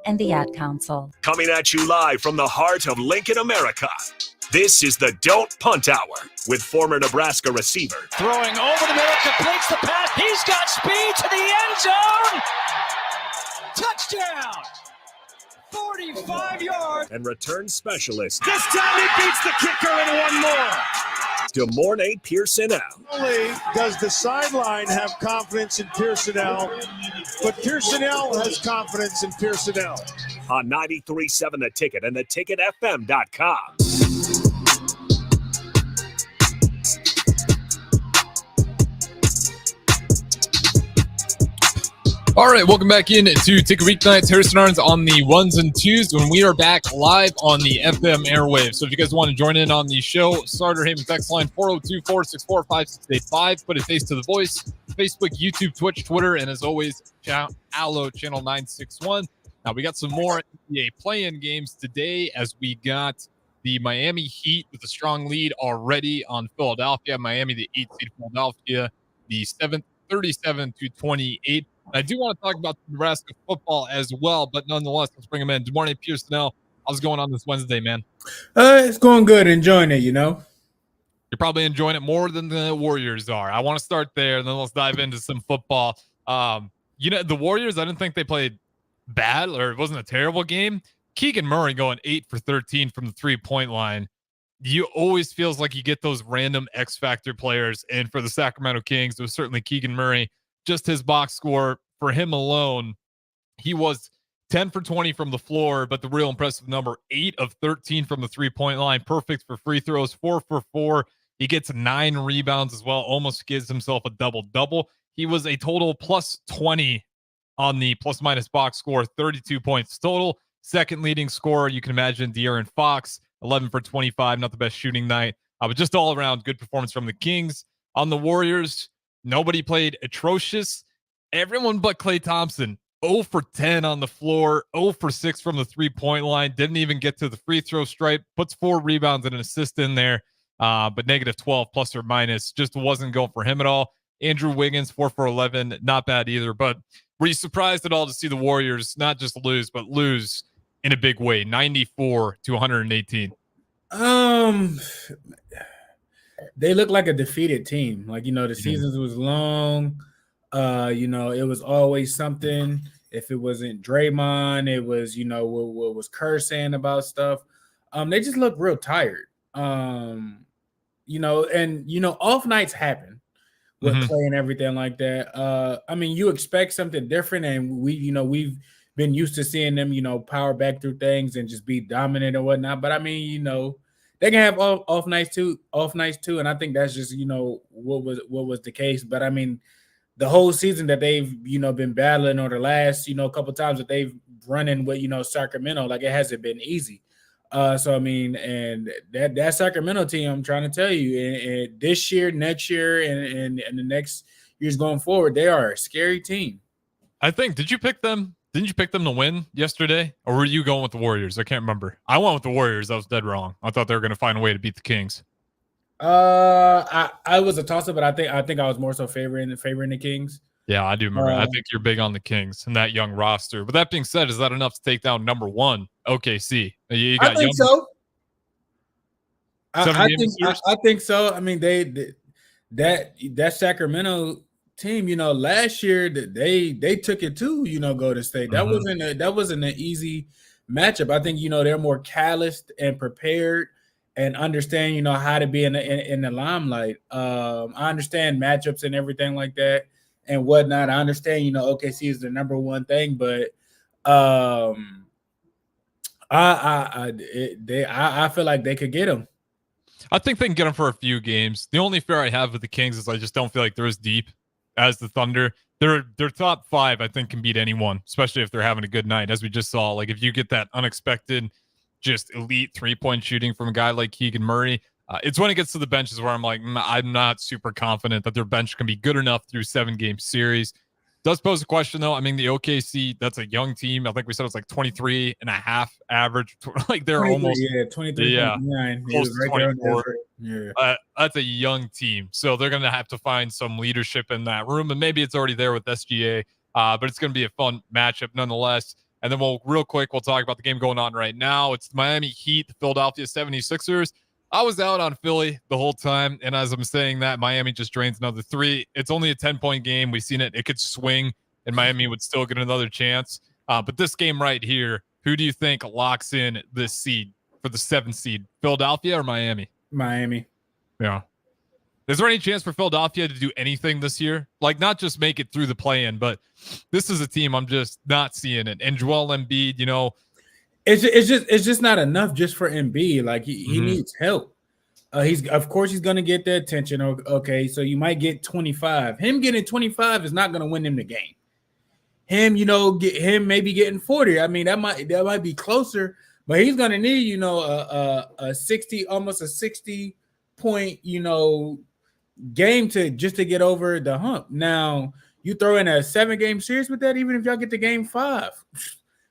and the Ad Council. Coming at you live from the heart of Lincoln, America. This is the Don't Punt Hour with former Nebraska receiver. Throwing over the middle, completes the pass. He's got speed to the end zone. Touchdown. 45 yards. And return specialist. This time he beats the kicker in one more. DeMornay Pierson-El. Not only does the sideline have confidence in Pierson-El, but Pierson-El has confidence in Pierson-El. On 93.7 The Ticket and theticketfm.com. All right, welcome back in to Ticket Weeknights. Harrison Arns on the ones and twos when we are back live on the FM airwaves. So if you guys want to join in on the show, Starter Haven text line 402-464-5685. Put a face to the voice. Facebook, YouTube, Twitch, Twitter, and as always, Allo Channel 961. Now we got some more NBA play-in games today as we got the Miami Heat with a strong lead already on Philadelphia. Miami, the 8th seed Philadelphia, the 7th, 37-28. I do want to talk about Nebraska football as well, but nonetheless, let's bring him in. Good morning, Pierson-El. How's it going on this Wednesday, man? It's going good. Enjoying it, you know. You're probably enjoying it more than the Warriors are. I want to start there, and then let's dive into some football. The Warriors, I didn't think they played bad, or it wasn't a terrible game. Keegan Murray going 8 for 13 from the three-point line. You always feels like you get those random X-factor players, and for the Sacramento Kings, it was certainly Keegan Murray. Just his box score for him alone, he was 10 for 20 from the floor, but the real impressive number, 8 of 13 from the three-point line, perfect for free throws, 4 for 4. He gets 9 rebounds as well, almost gives himself a double-double. He was a total plus 20 on the plus-minus box score, 32 points total. Second leading scorer, you can imagine, De'Aaron Fox, 11 for 25, not the best shooting night, but just all around good performance from the Kings. On the Warriors, nobody played atrocious. Everyone but Klay Thompson, 0 for 10 on the floor, 0 for 6 from the three-point line, didn't even get to the free throw stripe, puts 4 rebounds and an assist in there, but negative 12 plus or minus, just wasn't going for him at all. Andrew Wiggins, 4 for 11, not bad either, but were you surprised at all to see the Warriors not just lose, but lose in a big way, 94-118? They look like a defeated team. Like, the seasons was long. It was always something. If it wasn't Draymond, it was, what was Kerr saying about stuff. They just look real tired. Off nights happen with Klay and everything like that. You expect something different, and we've been used to seeing them, power back through things and just be dominant and whatnot. But they can have off nights too, and I think that's just what was the case. But the whole season that they've been battling, or the last couple times that they've run in with Sacramento, like, it hasn't been easy. And that Sacramento team, I'm trying to tell you, and this year, next year, and the next years going forward, they are a scary team. I think. Didn't you pick them to win yesterday, or were you going with the Warriors? I can't remember. I went with the Warriors. I was dead wrong. I thought they were going to find a way to beat the Kings. I was a toss-up, but I think I was more so favoring the Kings. Yeah, I do remember. I think you're big on the Kings and that young roster. But that being said, is that enough to take down number 1 OKC? I think so. I think so. That Sacramento team, last year they took it to Golden State. That wasn't an easy matchup. I think they're more calloused and prepared and understand how to be in the limelight. I understand matchups and everything like that and whatnot. I understand OKC is the number one thing, but I feel like they could get them. I think they can get them for a few games. The only fear I have with the Kings is I just don't feel like they're as deep as the Thunder. Their top 5, I think, can beat anyone, especially if they're having a good night, as we just saw. Like, if you get that unexpected, just elite 3-point shooting from a guy like Keegan Murray, it's when it gets to the benches where I'm like, I'm not super confident that their bench can be good enough through 7-game series. Does pose a question, though. The OKC, that's a young team. I think we said it's like 23 and a half average. Like, they're almost 23. Yeah, close to 24. Yeah. That's a young team. So they're going to have to find some leadership in that room. And maybe it's already there with SGA. But it's going to be a fun matchup nonetheless. And then we'll talk about the game going on right now. It's the Miami Heat, the Philadelphia 76ers. I was out on Philly the whole time, and as I'm saying that, Miami just drains another 3. It's only a 10-point game. We've seen it. It could swing, and Miami would still get another chance. But this game right here, who do you think locks in this seed for the 7th seed, Philadelphia or Miami? Miami. Yeah. Is there any chance for Philadelphia to do anything this year? Like, not just make it through the play-in, but this is a team I'm just not seeing it. And Joel Embiid, you know, it's just not enough just for Embiid. Like he needs help. He's going to get the attention. Okay, so you might get 25. Him getting 25 is not going to win him the game. Him, maybe getting 40. I mean, that might be closer, but he's going to need, a 60, almost a 60 point, game to get over the hump. Now you throw in a 7-game series with that, even if y'all get to game 5,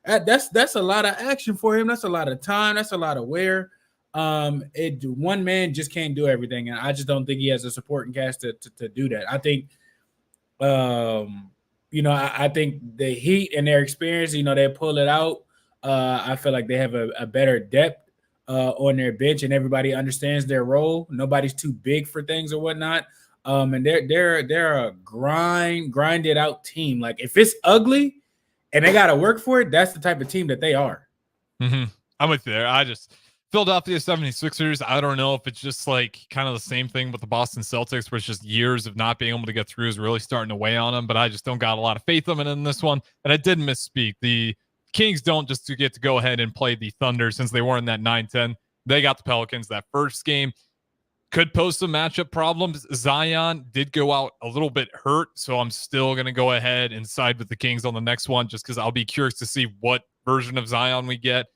that's a lot of action for him. That's a lot of time. That's a lot of wear. One man just can't do everything, and I just don't think he has a supporting cast to do that. I think, I think the Heat and their experience, they pull it out. I feel like they have a better depth on their bench, and everybody understands their role. Nobody's too big for things or whatnot. And they're a grinded out team. Like if it's ugly and they got to work for it, that's the type of team that they are. Mm-hmm. I'm with you there. Philadelphia 76ers, I don't know if it's just like kind of the same thing with the Boston Celtics, where it's just years of not being able to get through is really starting to weigh on them, but I just don't got a lot of faith in this one. And I did misspeak. The Kings don't just get to go ahead and play the Thunder since they were in that 9-10. They got the Pelicans. That first game could pose some matchup problems. Zion did go out a little bit hurt, so I'm still going to go ahead and side with the Kings on the next one just because I'll be curious to see what version of Zion we get.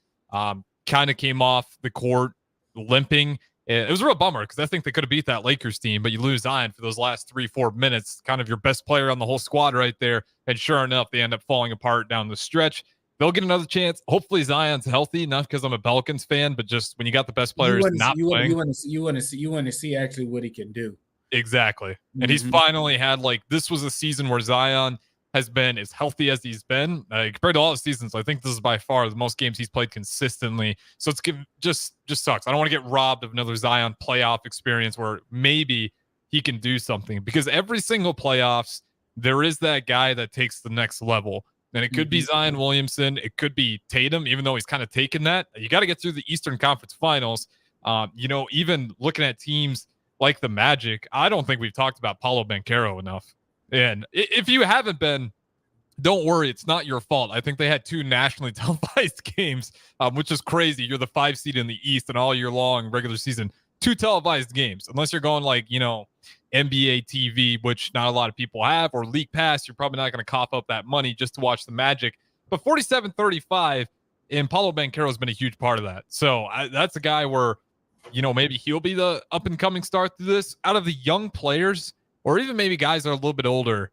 Kind of came off the court limping. It was a real bummer because I think they could have beat that Lakers team, but you lose Zion for those last 3-4 minutes, kind of your best player on the whole squad right there. And sure enough, they end up falling apart down the stretch. They'll get another chance. Hopefully Zion's healthy, not because I'm a Pelicans fan, but just when you got the best players not playing. You want to see actually what he can do. Exactly. And he's finally had, this was a season where Zion has been as healthy as he's been compared to all the seasons. I think this is by far the most games he's played consistently. So it's just sucks. I don't want to get robbed of another Zion playoff experience where maybe he can do something, because every single playoffs, there is that guy that takes the next level. And it could be Zion Williamson. It could be Tatum, even though he's kind of taken that. You got to get through the Eastern Conference Finals. Even looking at teams like the Magic, I don't think we've talked about Paolo Banchero enough. And if you haven't been, don't worry, it's not your fault. I think they had 2 nationally televised games, which is crazy. You're the 5 seed in the East, and all year long, regular season, 2 televised games. Unless you're going NBA TV, which not a lot of people have, or League Pass, you're probably not going to cough up that money just to watch the Magic. But 47-35, and Paolo Banchero has been a huge part of that. So that's a guy where, maybe he'll be the up-and-coming star through this. Out of the young players, or even maybe guys that are a little bit older,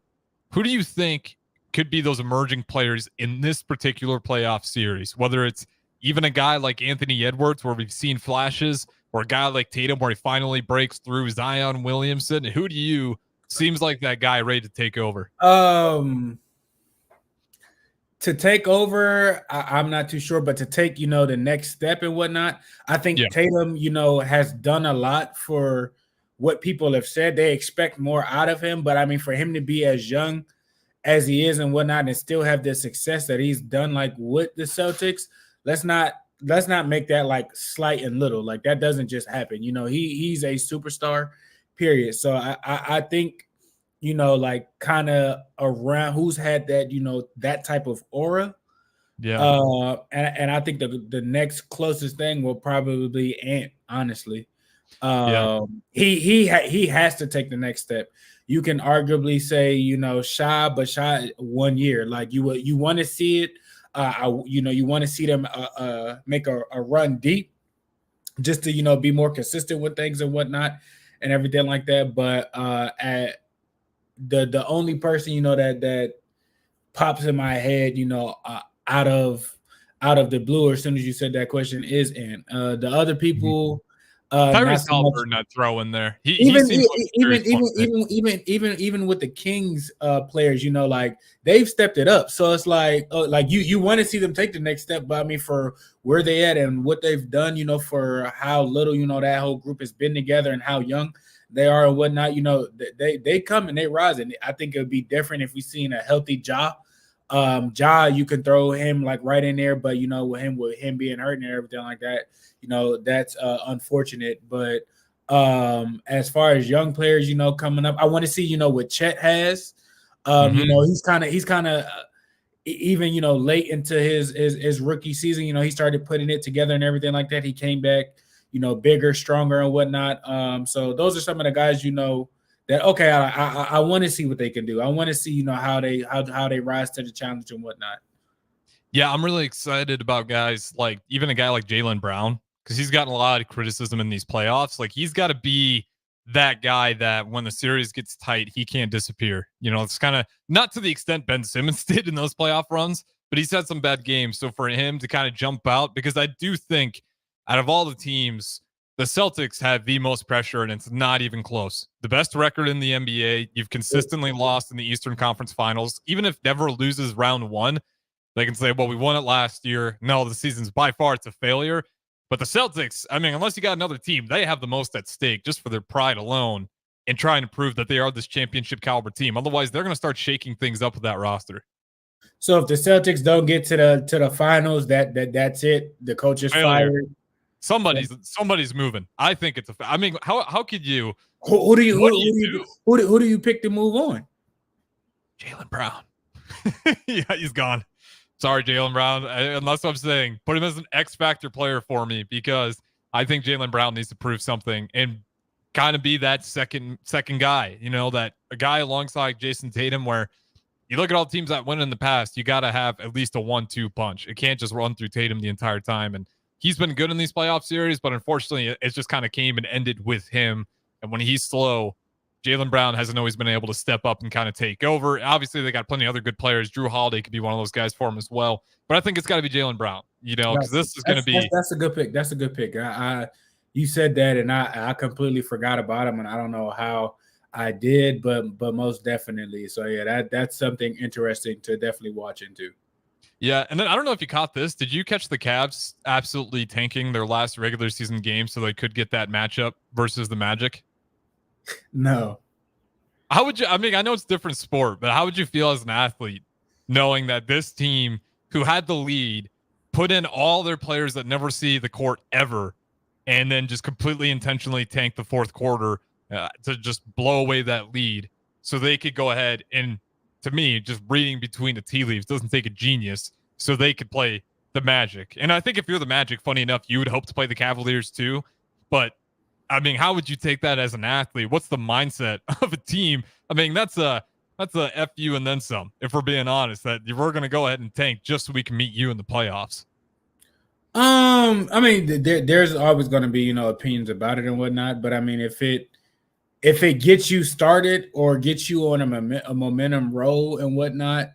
who do you think could be those emerging players in this particular playoff series? Whether it's even a guy like Anthony Edwards, where we've seen flashes, or a guy like Tatum, where he finally breaks through, Zion Williamson. Who do you seems like that guy ready to take over? To take over, I'm not too sure, but to take, the next step and whatnot, I think Tatum, has done a lot for what people have said. They expect more out of him, but I mean, for him to be as young as he is and whatnot, and still have the success that he's done, with the Celtics, let's not make that slight and little. That doesn't just happen. He's a superstar, period. So I think, kind of around who's had that, that type of aura. Yeah. And I think the next closest thing will probably be Ant, honestly. He has to take the next step. You can arguably say, Shy, but Shy 1 year. You want to see it. You want to see them make a run deep, just to be more consistent with things and whatnot and everything like that. But at the only person that pops in my head, out of the blue, as soon as you said that question, is Ant. The other people, Not Tyrese so much. Halliburton not throw in there. He Even seems like even with the Kings players, you know, like they've stepped it up. So it's like you want to see them take the next step, but I mean for where they at and what they've done, you know, for how little, you know, that whole group has been together and how young they are and whatnot, you know, they come and they rise. And I think it would be different if we seen a healthy Ja. Ja, you can throw him like right in there, but you know, with him being hurt and everything like that, you know, that's unfortunate. But as far as young players, you know, coming up, I want to see, you know, what Chet has. You know, he's kind of even, you know, late into his rookie season, you know, he started putting it together and everything like that. He came back, you know, bigger, stronger, and whatnot. So those are some of the guys, you know, that okay, I want to see what they can do. I want to see, you know, how they rise to the challenge and whatnot. Yeah, I'm really excited about guys like even a guy like Jaylen Brown because he's gotten a lot of criticism in these playoffs. Like he's got to be that guy that when the series gets tight, he can't disappear. You know, it's kind of not to the extent Ben Simmons did in those playoff runs, but he's had some bad games. So for him to kind of jump out, because I do think out of all the teams, the Celtics have the most pressure, and it's not even close. The best record in the NBA. You've consistently lost in the Eastern Conference Finals. Even if Denver loses round one, they can say, well, we won it last year. No, the season's by far it's a failure. But the Celtics, I mean, unless you got another team, they have the most at stake just for their pride alone in trying to prove that they are this championship caliber team. Otherwise, they're going to start shaking things up with that roster. So if the Celtics don't get to the finals, that's it. The coach is fired. Somebody's moving. I think it's I mean, how could you? Who do you pick to move on? Jaylen Brown. Yeah, he's gone. Sorry, Jaylen Brown. Unless I'm saying put him as an X factor player for me because I think Jaylen Brown needs to prove something and kind of be that second guy. You know, that a guy alongside Jason Tatum where you look at all the teams that win in the past, you got to have at least a 1-2 punch. It can't just run through Tatum the entire time. And he's been good in these playoff series, but unfortunately, it just kind of came and ended with him. And when he's slow, Jaylen Brown hasn't always been able to step up and kind of take over. Obviously, they got plenty of other good players. Drew Holiday could be one of those guys for him as well. But I think it's got to be Jaylen Brown, you know, because this is going to be. That's a good pick. That's a good pick. You said that, and I completely forgot about him, and I don't know how I did, but most definitely. So yeah, that's something interesting to definitely watch into. Yeah, and then I don't know if you caught this. Did you catch the Cavs absolutely tanking their last regular season game so they could get that matchup versus the Magic? No. How would you? I mean, I know it's a different sport, but how would you feel as an athlete knowing that this team, who had the lead, put in all their players that never see the court ever, and then just completely intentionally tank the fourth quarter to just blow away that lead so they could go ahead and, to me, just reading between the tea leaves doesn't take a genius, so they could play the Magic. And I think if you're the Magic, funny enough, you would hope to play the Cavaliers too. But I mean, how would you take that as an athlete? What's the mindset of a team? I mean, that's a F you and then some, if we're being honest, that we're going to go ahead and tank just so we can meet you in the playoffs. I mean, there's always going to be, you know, opinions about it and whatnot. But I mean, if it gets you started or gets you on a momentum roll and whatnot,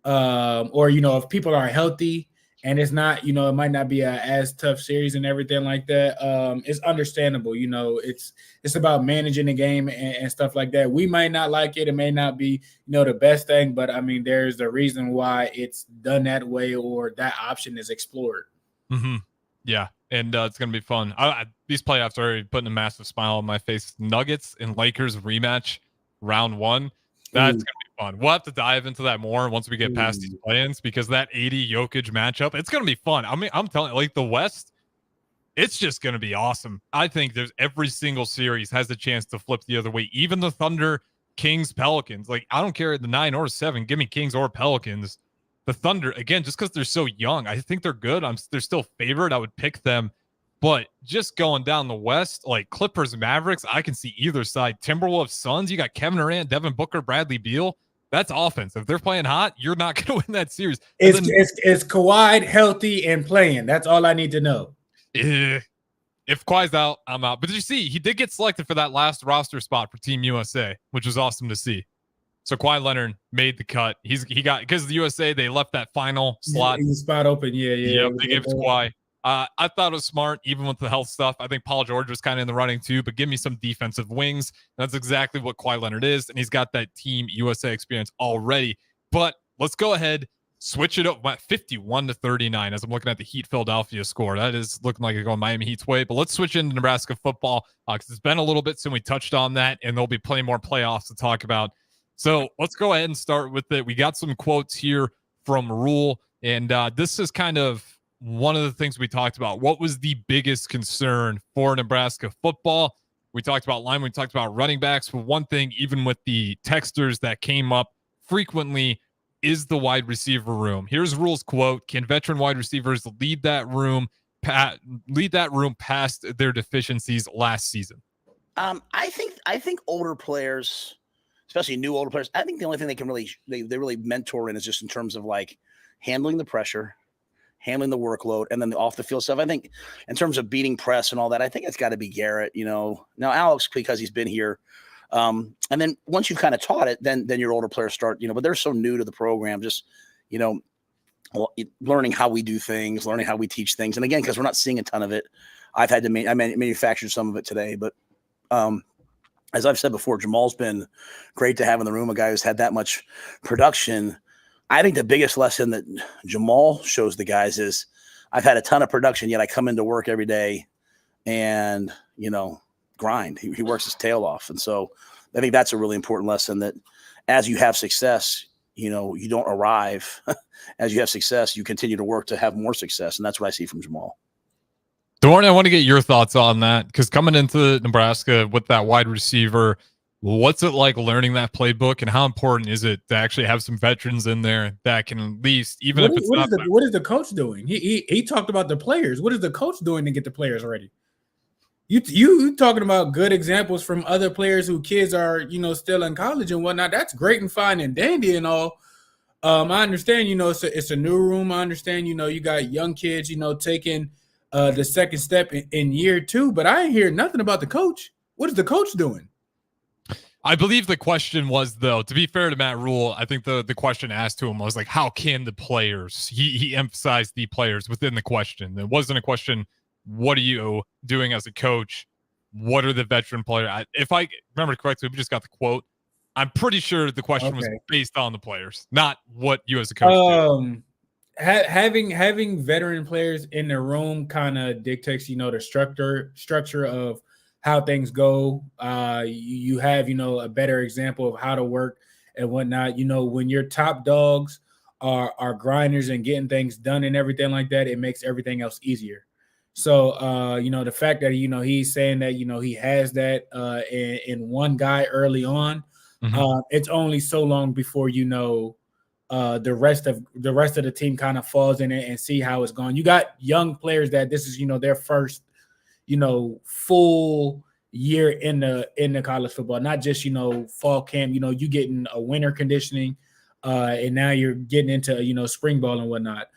or, you know, if people are healthy and it's not, you know, it might not be a as tough series and everything like that, it's understandable. You know, it's about managing the game and stuff like that. We might not like it. It may not be, you know, the best thing, but I mean, there's a reason why it's done that way or that option is explored. Mm-hmm. Yeah, and it's going to be fun. These playoffs are already putting a massive smile on my face. Nuggets and Lakers rematch round one. That's going to be fun. We'll have to dive into that more once we get past these play-ins because that 80 Jokic matchup, it's going to be fun. I mean, I'm telling you, like the West, it's just going to be awesome. I think there's every single series has a chance to flip the other way. Even the Thunder, Kings, Pelicans. Like, I don't care the 9 or 7. Give me Kings or Pelicans. The Thunder, again, just because they're so young, I think they're good. They're still favored. I would pick them. But just going down the West, like Clippers, Mavericks, I can see either side. Timberwolves, Suns, you got Kevin Durant, Devin Booker, Bradley Beal. That's offense. If they're playing hot, you're not going to win that series. It's Kawhi healthy and playing. That's all I need to know. If Kawhi's out, I'm out. But did you see, he did get selected for that last roster spot for Team USA, which was awesome to see. So Kawhi Leonard made the cut. He got, because the USA, they left that final slot. He's spot open. Yeah. Yep, they gave it to Kawhi. I thought it was smart, even with the health stuff. I think Paul George was kind of in the running too, but give me some defensive wings. That's exactly what Kawhi Leonard is, and he's got that Team USA experience already. But let's go ahead, switch it up. 51-39 as I'm looking at the Heat Philadelphia score. That is looking like it's going Miami Heat's way. But let's switch into Nebraska football because it's been a little bit since we touched on that, and there'll be plenty more playoffs to talk about. So let's go ahead and start with it. We got some quotes here from Rule, and this is kind of one of the things we talked about. What was the biggest concern for Nebraska football? We talked about line, we talked about running backs. But one thing, even with the texters that came up frequently, is the wide receiver room. Here's Rule's quote: "Can veteran wide receivers lead that room past their deficiencies last season?" I think older players, especially new older players, I think the only thing they can really they really mentor in is just in terms of like handling the pressure, handling the workload, and then the off the field stuff. I think in terms of beating press and all that, I think it's got to be Garrett. Now Alex, because he's been here. And then once you've kind of taught it, then your older players start, but they're so new to the program, just, learning how we do things, learning how we teach things. And again, because we're not seeing a ton of it, I've had to manufacture some of it today. But as I've said before, Jamal's been great to have in the room, a guy who's had that much production. I think the biggest lesson that Jamal shows the guys is I've had a ton of production, yet I come into work every day and, grind. He works his tail off. And so I think that's a really important lesson, that as you have success, you don't arrive. As you have success, you continue to work to have more success. And that's what I see from Jamal. Dorn, I want to get your thoughts on that, because coming into Nebraska with that wide receiver, what's it like learning that playbook, and how important is it to actually have some veterans in there that can at least, even if it's not. What is the coach doing? He talked about the players. What is the coach doing to get the players ready? You talking about good examples from other players who kids are, still in college and whatnot. That's great and fine and dandy and all. I understand, it's a new room. I understand, you got young kids, taking the second step in year 2, but I ain't hear nothing about the coach. What is the coach doing? I believe the question was, though, to be fair to Matt Rule, I think the question asked to him was like, how can the players, he emphasized the players within the question. It wasn't a question, what are you doing as a coach? What are the veteran players? If I remember correctly, we just got the quote. I'm pretty sure the question was based on the players, not what you as a coach do. Having veteran players in the room kind of dictates, the structure of how things go. You have, a better example of how to work and whatnot. When your top dogs are grinders and getting things done and everything like that, it makes everything else easier. So, the fact that, he's saying that, he has that in one guy early on, it's only so long before, the rest of the team kind of falls in it and see how it's going. You got young players that this is, their first, full year in the college football, not just, fall camp, you getting a winter conditioning and now you're getting into, spring ball and whatnot.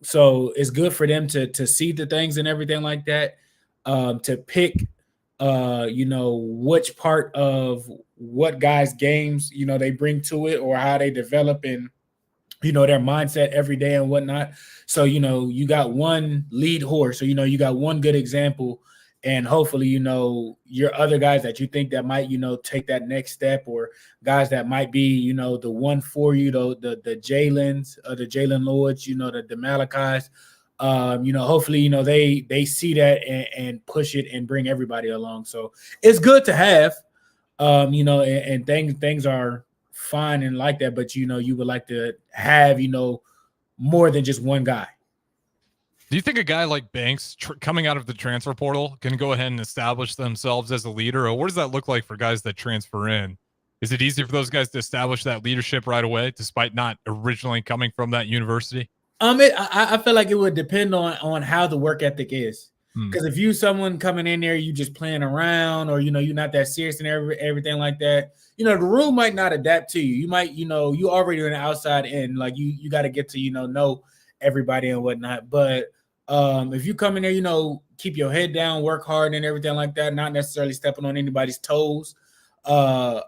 So it's good for them to see the things and everything like that, to pick, which part of what guys' games, they bring to it or how they develop and, their mindset every day and whatnot. So, you got one lead horse, or, you got one good example, and hopefully, your other guys that you think that might, take that next step, or guys that might be, the one for you, the Jalen's, the Jalen Lords, the Malakis, hopefully, they see that and push it and bring everybody along. So it's good to have, and things are fine and like that, but, you would like to have, more than just one guy. Do you think a guy like Banks coming out of the transfer portal can go ahead and establish themselves as a leader? Or what does that look like for guys that transfer in? Is it easier for those guys to establish that leadership right away, despite not originally coming from that university? I feel like it would depend on how the work ethic is. Because if you someone coming in there, you just playing around, or, you're not that serious and everything like that, the room might not adapt to you. You might, you already on the outside in, like you got to get to, know everybody and whatnot. But if you come in there, keep your head down, work hard and everything like that, not necessarily stepping on anybody's toes. And,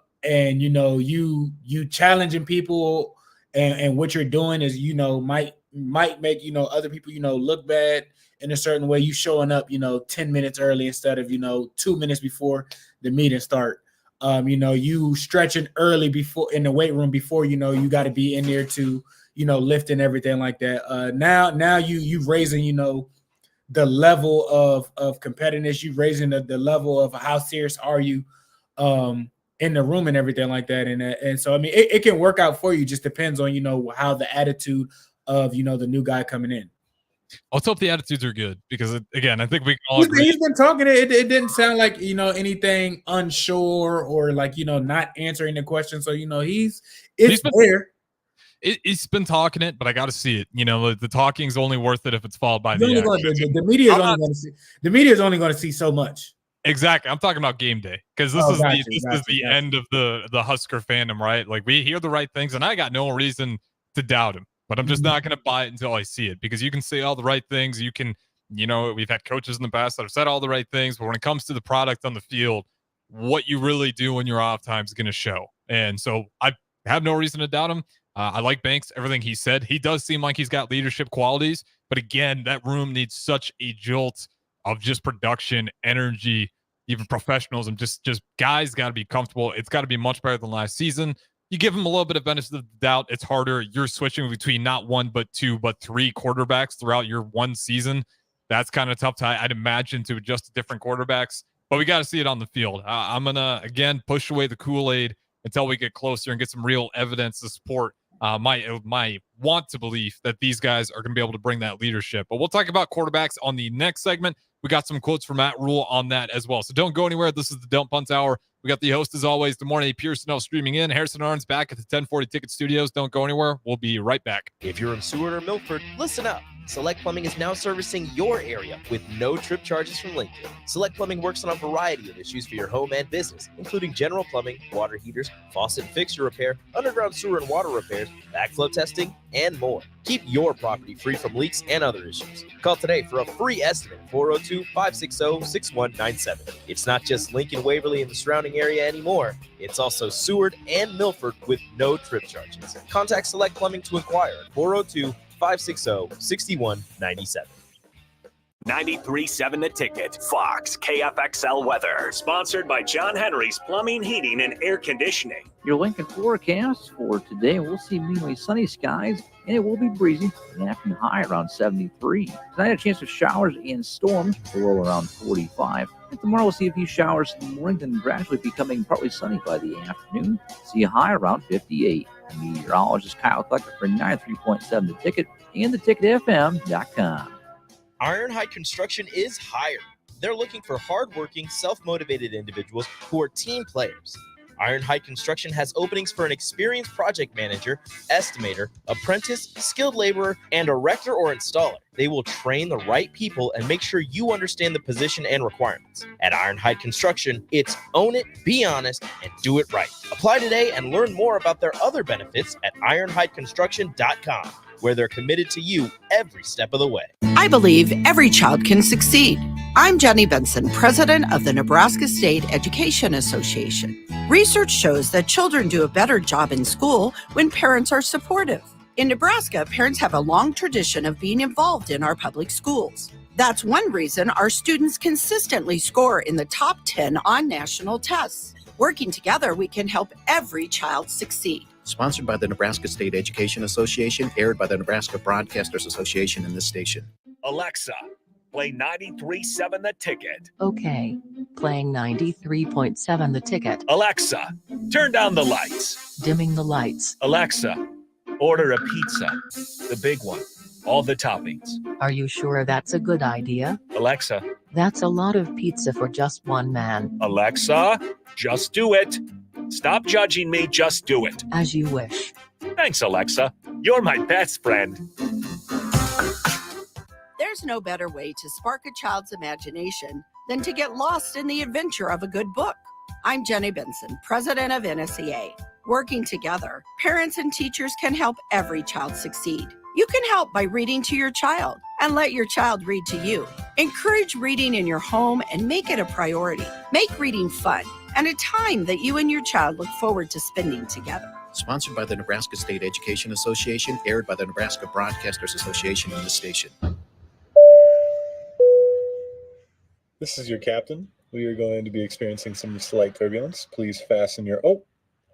you challenging people and what you're doing is, might might make, other people, look bad in a certain way. You showing up, 10 minutes early instead of, 2 minutes before the meeting start. You stretching early before in the weight room before, you got to be in there to, lift and everything like that. Now you raising, the level of competitiveness, you raising the level of how serious are you in the room and everything like that. And so, I mean, it can work out for you. Just depends on, how the attitude of, the new guy coming in. Let's hope the attitudes are good because, again, I think we can all agree. He's been talking. It didn't sound like, anything unsure or like, not answering the question. So, he's there. He's been talking it, but I got to see it. The talking's only worth it if it's followed by the media is only going to see so much. Exactly. I'm talking about game day because this is the end of the Husker fandom, right? Like we hear the right things, and I got no reason to doubt him, but I'm just not going to buy it until I see it because you can say all the right things. You can, we've had coaches in the past that have said all the right things, but when it comes to the product on the field, what you really do in your off time is going to show. And so I have no reason to doubt him. I like Banks, everything he said. He does seem like he's got leadership qualities, but again, that room needs such a jolt of just production, energy, even professionalism. Just guys got to be comfortable. It's got to be much better than last season. You give him a little bit of benefit of the doubt. It's harder. You're switching between not one, but two, but three quarterbacks throughout your one season. That's kind of tough I'd imagine to adjust to different quarterbacks, but we got to see it on the field. I'm going to, again, push away the Kool-Aid until we get closer and get some real evidence to support my want to believe that these guys are going to be able to bring that leadership. But we'll talk about quarterbacks on the next segment. We got some quotes from Matt Rule on that as well. So don't go anywhere. This is the Don't Punt Hour. We got the host, as always, the morning Pierson-El streaming in. Harrison Arns back at the 1040 Ticket Studios. Don't go anywhere. We'll be right back. If you're in Seward or Milford, listen up. Select Plumbing is now servicing your area with no trip charges from Lincoln. Select Plumbing works on a variety of issues for your home and business, including general plumbing, water heaters, faucet and fixture repair, underground sewer and water repairs, backflow testing, and more. Keep your property free from leaks and other issues. Call today for a free estimate, 402-560-6197. It's not just Lincoln, Waverly, and the surrounding area anymore. It's also Seward and Milford with no trip charges. Contact Select Plumbing to inquire at 402-560-6197. 93.7 The Ticket, Fox, KFXL weather. Sponsored by John Henry's Plumbing, Heating, and Air Conditioning. Your Lincoln forecast for today, we'll see mainly sunny skies, and it will be breezy. The afternoon high around 73. Tonight, a chance of showers and storms, below around 45. And tomorrow, we'll see a few showers in the morning, then gradually becoming partly sunny by the afternoon. See a high around 58. Meteorologist Kyle Klecker for 93.7 The Ticket and theticketfm.com. Ironhide Construction is hiring. They're looking for hardworking, self-motivated individuals who are team players. Ironhide Construction has openings for an experienced project manager, estimator, apprentice, skilled laborer, and erector or installer. They will train the right people and make sure you understand the position and requirements. At Ironhide Construction, it's own it, be honest, and do it right. Apply today and learn more about their other benefits at ironhideconstruction.com, where they're committed to you every step of the way. I believe every child can succeed. I'm Jenny Benson, president of the Nebraska State Education Association. Research shows that children do a better job in school when parents are supportive. In Nebraska, parents have a long tradition of being involved in our public schools. That's one reason our students consistently score in the top 10 on national tests. Working together, we can help every child succeed. Sponsored by the Nebraska State Education Association, aired by the Nebraska Broadcasters Association in this station. Alexa, play 93.7 The Ticket. Okay, playing 93.7 The Ticket. Alexa, turn down the lights. Dimming the lights. Alexa, order a pizza, the big one, all the toppings. Are you sure that's a good idea? Alexa. That's a lot of pizza for just one man. Alexa, just do it. Stop judging me, just do it. As you wish. Thanks, Alexa. You're my best friend. There's no better way to spark a child's imagination than to get lost in the adventure of a good book. I'm Jenny Benson, president of NSEA. Working together, parents and teachers can help every child succeed. You can help by reading to your child and let your child read to you. Encourage reading in your home and make it a priority. Make reading fun and a time that you and your child look forward to spending together. Sponsored by the Nebraska State Education Association, aired by the Nebraska Broadcasters Association in this station. This is your captain. We are going to be experiencing some slight turbulence. Please fasten your... Oh,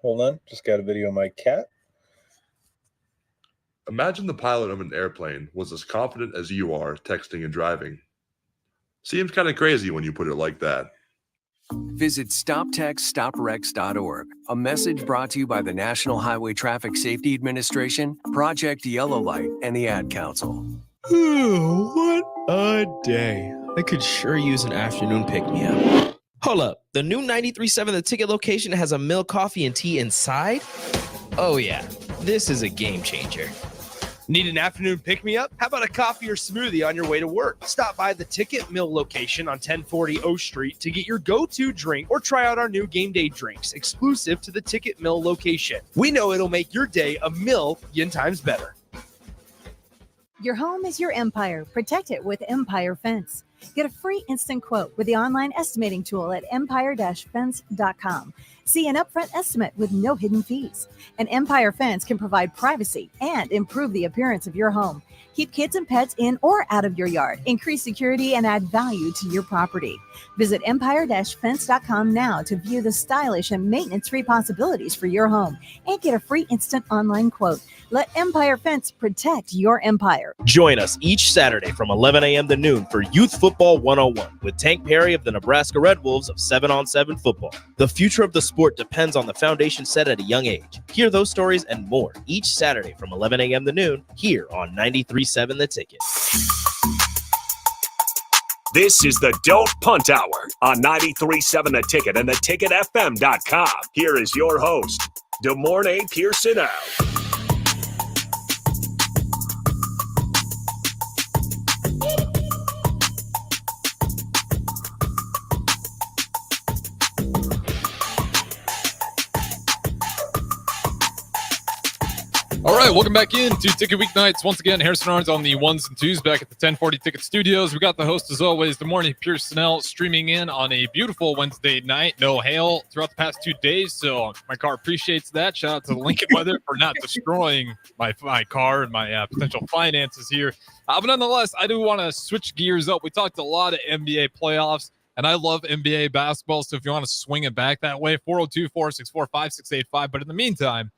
hold on. Just got a video of my cat. Imagine the pilot of an airplane was as confident as you are texting and driving. Seems kind of crazy when you put it like that. Visit StopTextStopWrecks.org. A message brought to you by the National Highway Traffic Safety Administration, Project Yellow Light, and the Ad Council. What a day. I could sure use an afternoon pick-me-up. Hold up. The new 93.7 The Ticket location has a milk, coffee, and tea inside? Oh, yeah. This is a game changer. Need an afternoon pick-me-up? How about a coffee or smoothie on your way to work? Stop by the Ticket Mill location on 1040 O Street to get your go-to drink or try out our new game day drinks exclusive to the Ticket Mill location. We know it'll make your day a million times better. Your home is your empire. Protect it with Empire Fence. Get a free instant quote with the online estimating tool at empire-fence.com. See an upfront estimate with no hidden fees. An Empire Fence can provide privacy and improve the appearance of your home. Keep kids and pets in or out of your yard. Increase security and add value to your property. Visit empire-fence.com now to view the stylish and maintenance-free possibilities for your home and get a free instant online quote. Let Empire Fence protect your empire. Join us each Saturday from 11 a.m. to noon for Youth Football 101 with Tank Perry of the Nebraska Red Wolves of 7-on-7 football. The future of the sport depends on the foundation set at a young age. Hear those stories and more each Saturday from 11 a.m. to noon here on 93.7 The Ticket. This is the Don't Punt Hour on 93.7 The Ticket and theticketfm.com. Here is your host, DeMornay Pierson-El. All right, welcome back in to Ticket Weeknights. Once again, Harrison Arns on the ones and twos back at the 1040 Ticket Studios. We got the host, as always, DeMornay Pierson-El, streaming in on a beautiful Wednesday night. No hail throughout the past 2 days, so my car appreciates that. Shout out to the Lincoln weather for not destroying my car and my potential finances here. But nonetheless, I do want to switch gears up. We talked a lot of NBA playoffs, and I love NBA basketball, so if you want to swing it back that way, 402-464-5685. But in the meantime,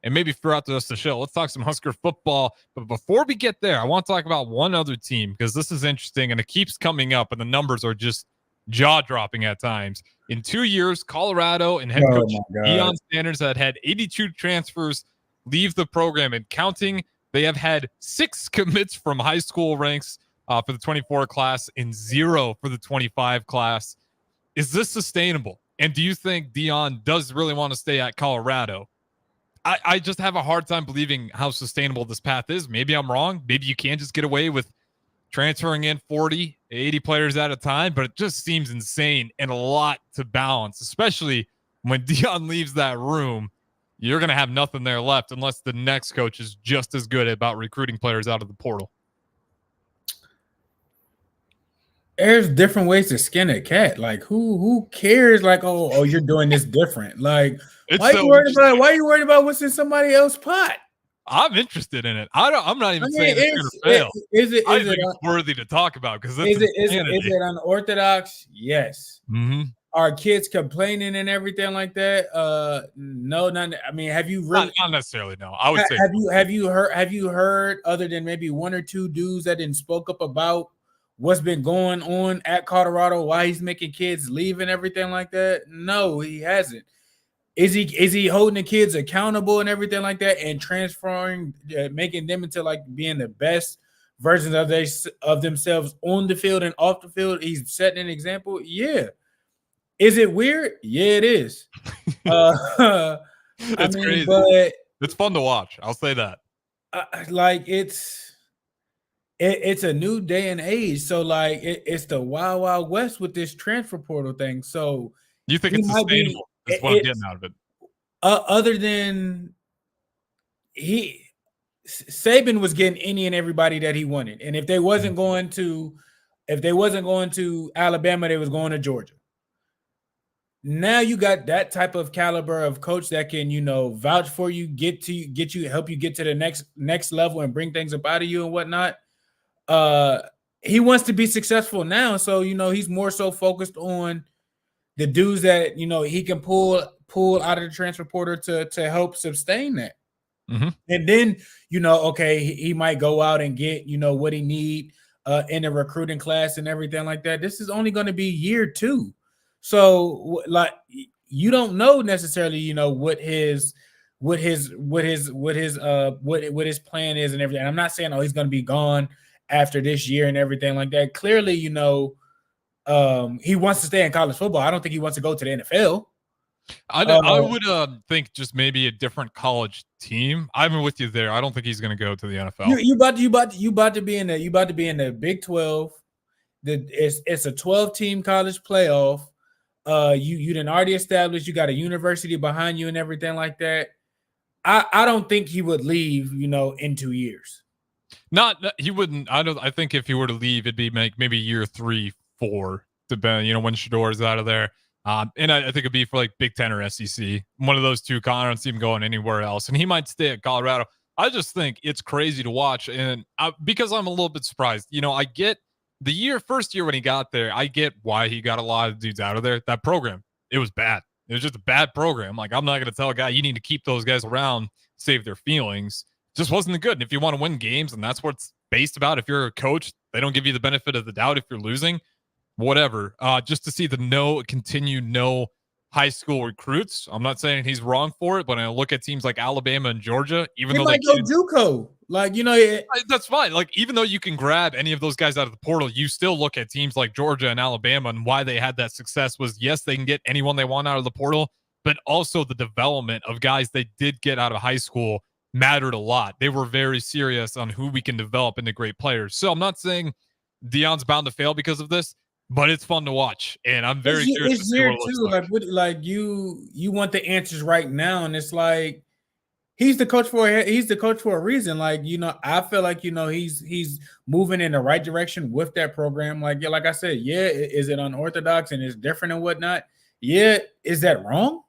and maybe throughout the rest of the show, let's talk some Husker football. But before we get there, I want to talk about one other team because this is interesting and it keeps coming up and the numbers are just jaw-dropping at times. In 2 years, Colorado and head coach Deion Sanders had 82 transfers leave the program and counting. They have had 6 commits from high school ranks for the 24 class and 0 for the 25 class. Is this sustainable? And do you think Deion does really want to stay at Colorado? I just have a hard time believing how sustainable this path is. Maybe I'm wrong. Maybe you can't just get away with transferring in 40, 80 players at a time, but it just seems insane and a lot to balance, especially when Deion leaves that room. You're going to have nothing there left unless the next coach is just as good about recruiting players out of the portal. There's different ways to skin a cat. Like who cares? Like, oh, you're doing this different. Like, why are you worried about what's in somebody else's pot? I'm interested in it. I'm not even saying it's going to fail. I think it's worthy to talk about because is it unorthodox? Yes. Mm-hmm. Are kids complaining and everything like that? No, none. I mean, have you really? Not necessarily. No, I would say. Have you heard other than maybe 1 or 2 dudes that didn't spoke up about what's been going on at Colorado, why he's making kids leave and everything like that? No, he hasn't. Is he holding the kids accountable and everything like that and transferring, making them into like being the best versions of themselves on the field and off the field? He's setting an example. Yeah. Is it weird? Yeah, it is. It's crazy. But it's fun to watch. I'll say that. It's a new day and age. So like it's the wild, wild west with this transfer portal thing. So you think it's sustainable? That's what I'm getting out of it. Other than Saban was getting any and everybody that he wanted. And if they wasn't going to Alabama, they was going to Georgia. now you got that type of caliber of coach that can, vouch for you, help you get to the next level and bring things up out of you and whatnot. He wants to be successful now, so he's more so focused on the dudes that he can pull out of the transfer portal to help sustain that. Mm-hmm. And then okay, he might go out and get what he need in a recruiting class and everything like that. This is only going to be year 2, so like you don't know necessarily what his plan is and everything. I'm not saying he's going to be gone after this year and everything like that. Clearly, he wants to stay in college football. I don't think he wants to go to the NFL. I would think just maybe a different college team. I'm with you there. I don't think he's going to go to the NFL. You about to be in the Big 12. It's a 12-team college playoff. You done already established. You got a university behind you and everything like that. I don't think he would leave. In 2 years. He wouldn't. I think if he were to leave, it'd be maybe year 3, 4, depending. When Shador's out of there. And I think it'd be for like Big Ten or SEC. One of those two. I don't see him going anywhere else. And he might stay at Colorado. I just think it's crazy to watch. And because I'm a little bit surprised. I get the first year when he got there, I get why he got a lot of dudes out of there. That program, it was bad. It was just a bad program. Like, I'm not going to tell a guy, you need to keep those guys around, save their feelings. Just wasn't good. And if you want to win games, and that's what it's based about, if you're a coach, they don't give you the benefit of the doubt if you're losing. Whatever. Just to see the continued high school recruits. I'm not saying he's wrong for it, but I look at teams like Alabama and Georgia, even though they go JUCO, that's fine. Like, even though you can grab any of those guys out of the portal, you still look at teams like Georgia and Alabama, and why they had that success was, yes, they can get anyone they want out of the portal, but also the development of guys they did get out of high school mattered a lot. They were very serious on who we can develop into great players. So I'm not saying Deion's bound to fail because of this, but it's fun to watch, and I'm very curious to see what it looks like. Like you want the answers right now, and it's like he's the coach for a reason. Like, I feel like he's moving in the right direction with that program. Like, like I said, is it unorthodox and it's different and whatnot? Yeah, is that wrong?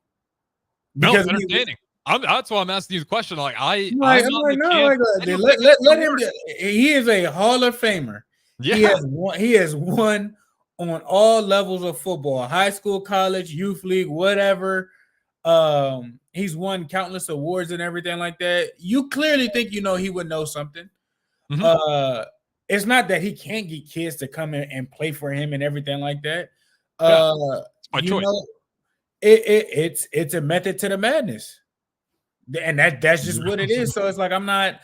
Because no, it's entertaining. That's why I'm asking you the question. Like, let him. He is a Hall of Famer. Yeah, he has won on all levels of football, high school, college, youth league, whatever. He's won countless awards and everything like that. You clearly think he would know something. Mm-hmm. It's not that he can't get kids to come in and play for him and everything like that. It's my choice. It's a method to the madness, and that's just what it is. So it's like I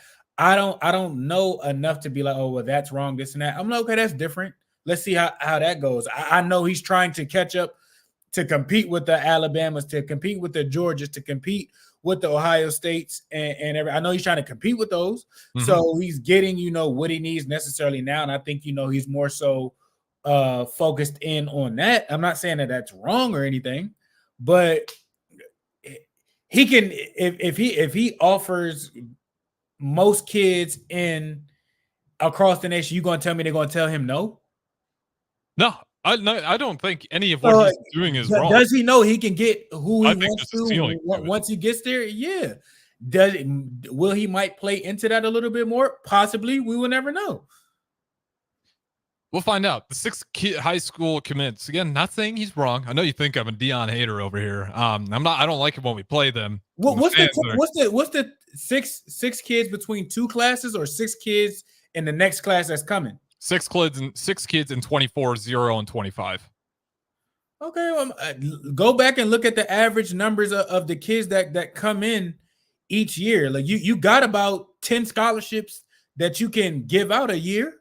don't know enough to be like, oh well, that's wrong, this and that. I'm like, okay, that's different. Let's see how that goes. I know he's trying to catch up, to compete with the Alabamas, to compete with the Georgias, to compete with the Ohio States, and I know he's trying to compete with those. Mm-hmm. So he's getting, what he needs necessarily now. And I think, he's more so focused in on that. I'm not saying that that's wrong or anything, but he can, if he offers most kids across the nation, you going to tell me they're going to tell him no? No, I don't think any of what he's doing is wrong. Does he know he can get who he wants to once he gets there? Yeah. Will he might play into that a little bit more? Possibly. We will never know. We'll find out. The 6 high school commits. Again, not saying he's wrong. I know you think I'm a Deion hater over here. I'm not. I don't like it when we play them. What's the six kids between 2 classes, or 6 kids in the next class that's coming? 6 kids in 24, 0, and 25. Okay, well, go back and look at the average numbers of the kids that come in each year. Like you got about 10 scholarships that you can give out a year.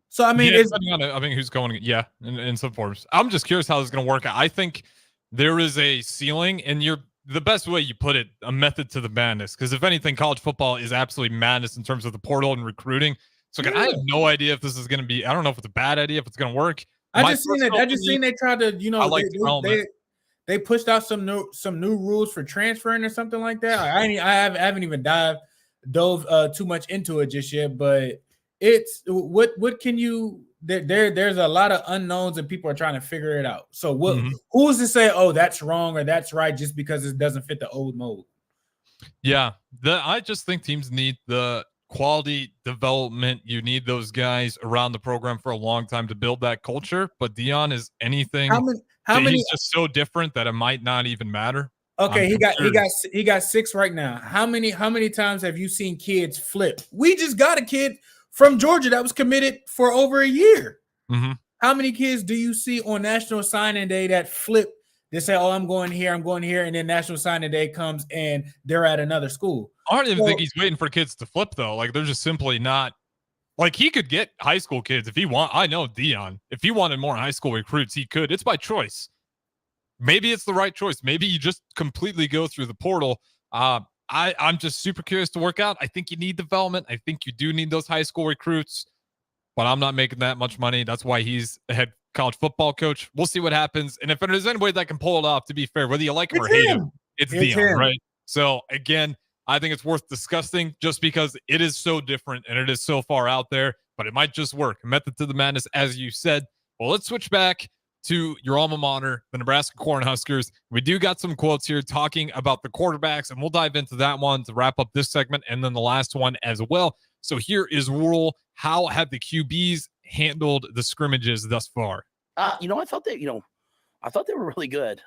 So I mean, depending on who's going, in some forms. I'm just curious how this is going to work out. I think there is a ceiling, and the best way you put it, a method to the madness. Because if anything, college football is absolutely madness in terms of the portal and recruiting. So I have no idea if this is going to be. I don't know if it's a bad idea, if it's going to work. I just seen they tried to, they pushed out some new rules for transferring or something like that. I haven't even dove too much into it just yet, but it's what can you there's a lot of unknowns and people are trying to figure it out. So Mhm. who's to say, oh, that's wrong or that's right just because it doesn't fit the old mold? Yeah, I just think teams need the quality development. You need those guys around the program for a long time to build that culture. But Dion is anything. How many? He's just so different that it might not even matter. Okay, he got 6 right now. How many times have you seen kids flip? We just got a kid from Georgia that was committed for over a year. Mm-hmm. How many kids do you see on National Signing Day that flip? They say, "Oh, I'm going here," and then National Signing Day comes and they're at another school. I don't even think he's waiting for kids to flip though. Like they're just simply not. Like he could get high school kids if he want. I know Dion. If he wanted more high school recruits, he could. It's by choice. Maybe it's the right choice. Maybe you just completely go through the portal. I'm just super curious to work out. I think you need development. I think you do need those high school recruits, but I'm not making that much money. That's why he's a head college football coach. We'll see what happens. And if there's anybody that can pull it off, to be fair, whether you like him or hate him, it's Dion, right? So again, I think it's worth discussing just because it is so different and it is so far out there, but it might just work. Method to the madness, as you said. Well, let's switch back to your alma mater, the Nebraska Cornhuskers. We do got some quotes here talking about the quarterbacks, and we'll dive into that one to wrap up this segment and then the last one as well. So here is Rule. How have the QBs handled the scrimmages thus far? I thought they were really good.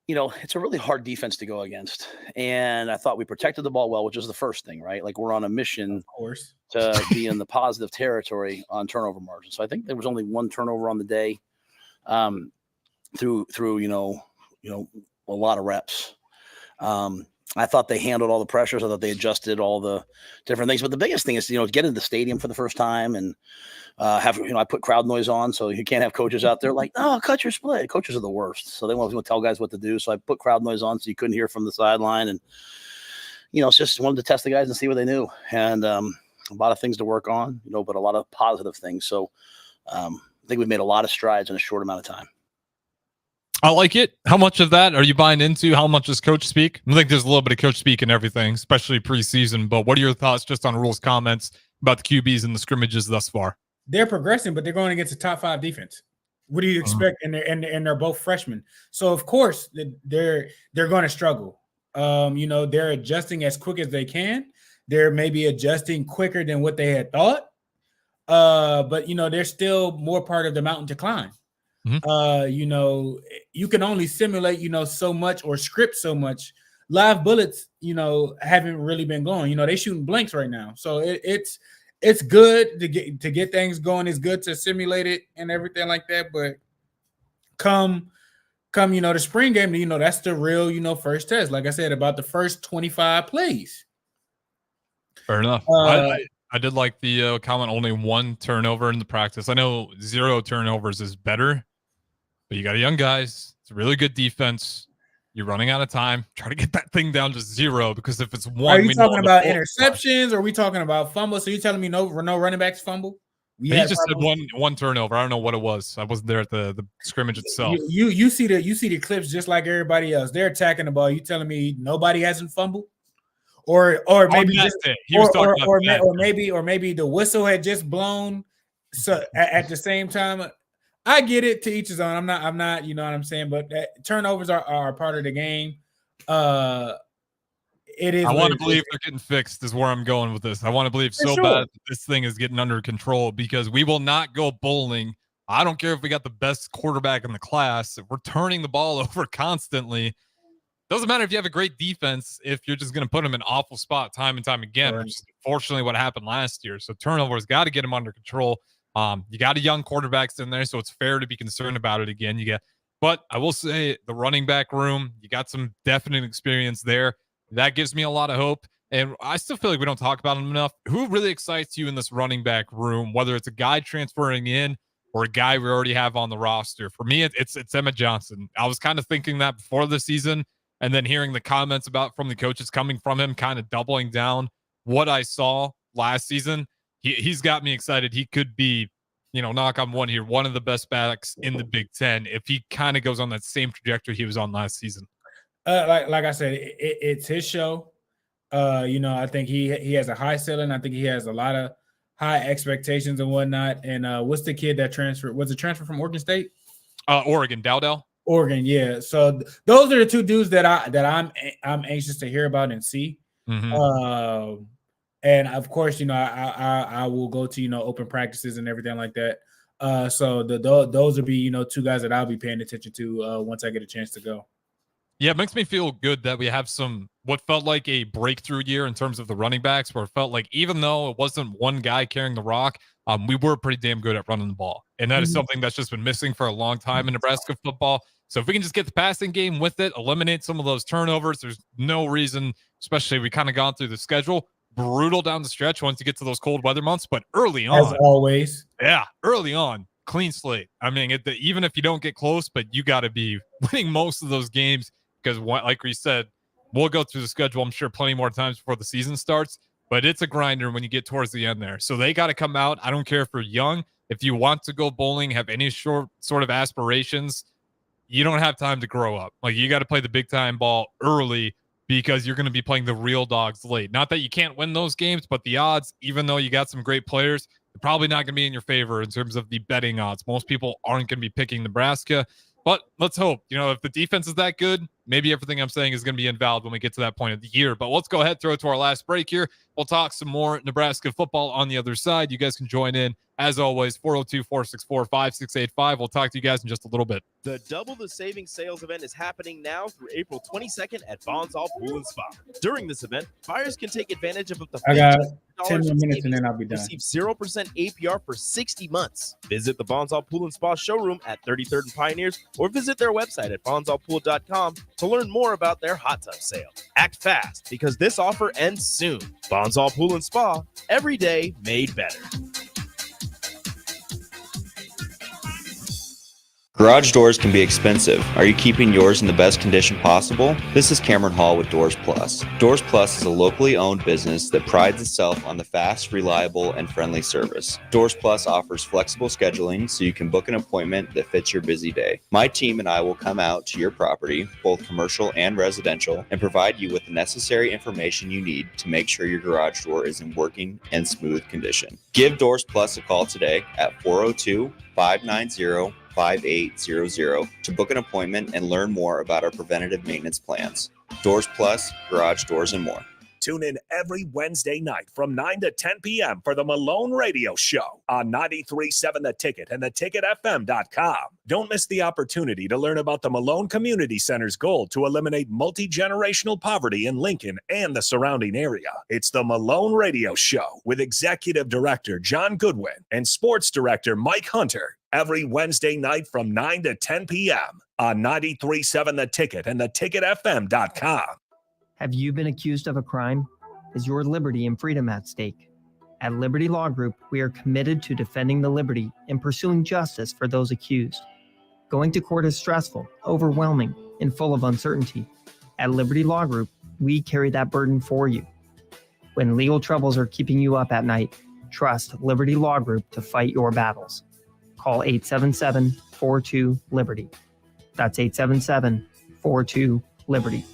It's a really hard defense to go against. And I thought we protected the ball well, which is the first thing, right? Like we're on a mission, of course, to be in the positive territory on turnover margin. So I think there was only one turnover on the day, through a lot of reps. I thought they handled all the pressures. I thought they adjusted all the different things. But the biggest thing is, get into the stadium for the first time and I put crowd noise on, so you can't have coaches out there like, oh, cut your split. Coaches are the worst. So they want to tell guys what to do. So I put crowd noise on so you couldn't hear from the sideline. And, it's just wanted to test the guys and see what they knew. And a lot of things to work on, but a lot of positive things. So I think we've made a lot of strides in a short amount of time. I like it. How much of that are you buying into? How much is coach speak? I think there's a little bit of coach speak in everything, especially preseason. But what are your thoughts just on Rule's comments about the QBs and the scrimmages thus far? They're progressing, but they're going against a top 5 defense. What do you expect? And they're both freshmen, so of course they're going to struggle. They're adjusting as quick as they can. They're maybe adjusting quicker than what they had thought. But they're still more part of the mountain to climb. Mm-hmm. You can only simulate, so much or script so much. Live bullets, haven't really been going. They shooting blanks right now. So it's good to get things going. It's good to simulate it and everything like that. But come, the spring game, that's the real, first test. Like I said, about the first 25 plays. Fair enough. I did like the comment, only 1 turnover in the practice. I know 0 turnovers is better, but you got young guys. It's a really good defense. You're running out of time. Try to get that thing down to 0, because if it's 1, are you talking about interceptions or are we talking about fumbles? So you're telling me no running backs fumble? He just said one turnover. I don't know what it was. I wasn't there at the scrimmage itself. You see the clips just like everybody else. They're attacking the ball. You telling me nobody hasn't fumbled? Or maybe maybe the whistle had just blown. So at the same time, I get it, to each his own. I'm not, you know what I'm saying? But turnovers are part of the game. It is. I want to believe they're getting fixed is where I'm going with this. I want to believe so bad that this thing is getting under control, because we will not go bowling. I don't care if we got the best quarterback in the class. If we're turning the ball over constantly, doesn't matter if you have a great defense if you're just going to put them in awful spot time and time again, which is unfortunately what happened last year. So turnovers got to get them under control. You got a young quarterbacks in there, so it's fair to be concerned about it again. But I will say the running back room, you got some definite experience there. That gives me a lot of hope. And I still feel like we don't talk about him enough. Who really excites you in this running back room, whether it's a guy transferring in or a guy we already have on the roster? For me, it's Emmett Johnson. I was kind of thinking that before the season, and then hearing the comments from the coaches coming from him, kind of doubling down what I saw last season. He's got me excited. He could be, knock on wood here, one of the best backs in the Big Ten if he kind of goes on that same trajectory he was on last season. Like I said, it's his show. I think he has a high ceiling. I think he has a lot high expectations and whatnot. And what's the kid that transferred? Was it transfer from Oregon State? Oregon, Dowdell. Oregon, yeah. So those are the two dudes that I'm anxious to hear about and see. Mm-hmm. And of course, I will go to open practices and everything like that. So those will be two guys that I'll be paying attention to once I get a chance to go. Yeah, it makes me feel good that we have what felt like a breakthrough year in terms of the running backs, where it felt like even though it wasn't one guy carrying the rock, we were pretty damn good at running the ball. And that is something that's just been missing for a long time in Nebraska football. So if we can just get the passing game with it, eliminate some of those turnovers, there's no reason, especially we kind of gone through the schedule, brutal down the stretch once you get to those cold weather months, but early on. As always. Yeah, early on, clean slate. I mean, even if you don't get close, but you got to be winning most of those games. Because, like we said, we'll go through the schedule, I'm sure, plenty more times before the season starts. But it's a grinder when you get towards the end there. So they got to come out. I don't care if you're young. If you want to go bowling, have any sort of aspirations, you don't have time to grow up. Like, you got to play the big-time ball early because you're going to be playing the real dogs late. Not that you can't win those games, but the odds, even though you got some great players, they're probably not going to be in your favor in terms of the betting odds. Most people aren't going to be picking Nebraska. But let's hope, if the defense is that good, maybe everything I'm saying is going to be invalid when we get to that point of the year. But let's go ahead, throw it to our last break here. We'll talk some more Nebraska football on the other side. You guys can join in, as always, 402-464-5685. We'll talk to you guys in just a little bit. The Double the Savings sales event is happening now through April 22nd at Bonzall Pool and Spa. During this event, buyers can take advantage of up to I got 10 more minutes and then I'll be done. Receive 0% APR for 60 months. Visit the Bonzall Pool and Spa showroom at 33rd and Pioneers or visit their website at bonzallpool.com to learn more about their hot tub sale. Act fast because this offer ends soon. Bonzall Pool and Spa, every day made better. Garage doors can be expensive. Are you keeping yours in the best condition possible? This is Cameron Hall with Doors Plus. Doors Plus is a locally owned business that prides itself on the fast, reliable, and friendly service. Doors Plus offers flexible scheduling so you can book an appointment that fits your busy day. My team and I will come out to your property, both commercial and residential, and provide you with the necessary information you need to make sure your garage door is in working and smooth condition. Give Doors Plus a call today at 402-590-5800 to book an appointment and learn more about our preventative maintenance plans. Doors Plus, garage doors, and more. Tune in every Wednesday night from 9 to 10 p.m. for the Malone Radio Show on 93.7 The Ticket and theticketfm.com. Don't miss the opportunity to learn about the Malone Community Center's goal to eliminate multi-generational poverty in Lincoln and the surrounding area. It's the Malone Radio Show with Executive Director John Goodwin and Sports Director Mike Hunter every Wednesday night from 9 to 10 p.m. on 93.7 The Ticket and theticketfm.com. Have you been accused of a crime? Is your liberty and freedom at stake? At Liberty Law Group, we are committed to defending the liberty and pursuing justice for those accused. Going to court is stressful, overwhelming, and full of uncertainty. At Liberty Law Group, we carry that burden for you. When legal troubles are keeping you up at night, trust Liberty Law Group to fight your battles. Call 877-42-LIBERTY. That's 877-42-LIBERTY.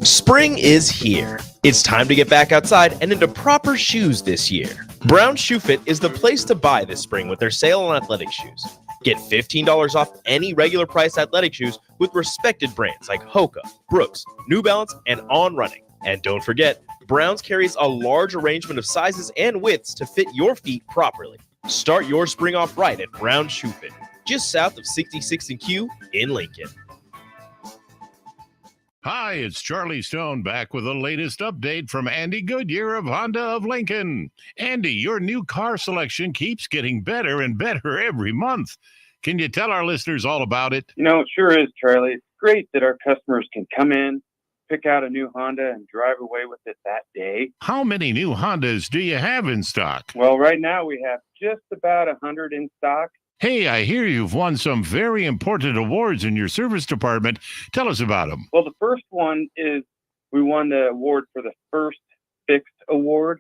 Spring is here. It's time to get back outside and into proper shoes this year. Brown Shoe Fit is the place to buy this spring with their sale on athletic shoes. Get $15 off any regular price athletic shoes with respected brands like Hoka, Brooks, New Balance, and On Running. And don't forget, Browns carries a large arrangement of sizes and widths to fit your feet properly. Start your spring off right at Brown Shoe Fit, just south of 66th and Q in Lincoln. Hi, it's Charlie Stone back with the latest update from Andy Goodyear of Honda of Lincoln. Andy, your new car selection keeps getting better and better every month. Can you tell our listeners all about it? It sure is, Charlie. It's great that our customers can come in, pick out a new Honda, and drive away with it that day. How many new Hondas do you have in stock? Well, right now we have just about 100 in stock. Hey, I hear you've won some very important awards in your service department. Tell us about them. Well, the first one is we won the award for the first fixed award.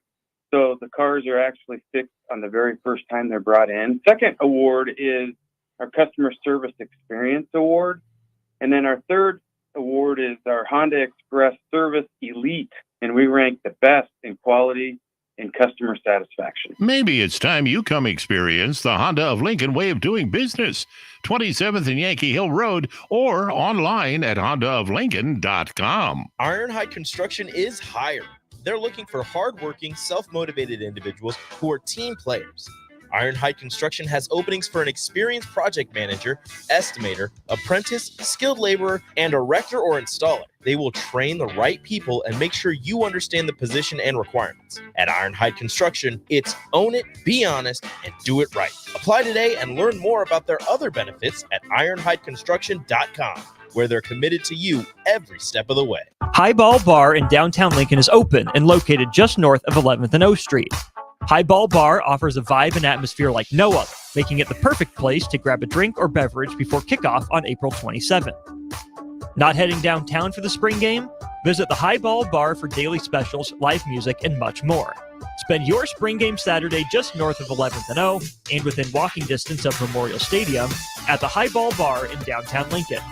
So the cars are actually fixed on the very first time they're brought in. Second award is our Customer Service Experience Award. And then our third award is our Honda Express Service Elite. And we rank the best in quality in customer satisfaction. Maybe it's time you come experience the Honda of Lincoln way of doing business. 27th and Yankee Hill Road, or online at hondaoflincoln.com. Ironhide Construction is hiring. They're looking for hardworking, self-motivated individuals who are team players. Ironhide Construction has openings for an experienced project manager, estimator, apprentice, skilled laborer, and erector or installer. They will train the right people and make sure you understand the position and requirements. At Ironhide Construction, it's own it, be honest, and do it right. Apply today and learn more about their other benefits at ironhideconstruction.com, where they're committed to you every step of the way. Highball Bar in downtown Lincoln is open and located just north of 11th and O Street. Highball Bar offers a vibe and atmosphere like no other, making it the perfect place to grab a drink or beverage before kickoff on April 27th. Not heading downtown for the spring game? Visit the Highball Bar for daily specials, live music, and much more. Spend your spring game Saturday just north of 11th and O and within walking distance of Memorial Stadium at the Highball Bar in downtown Lincoln.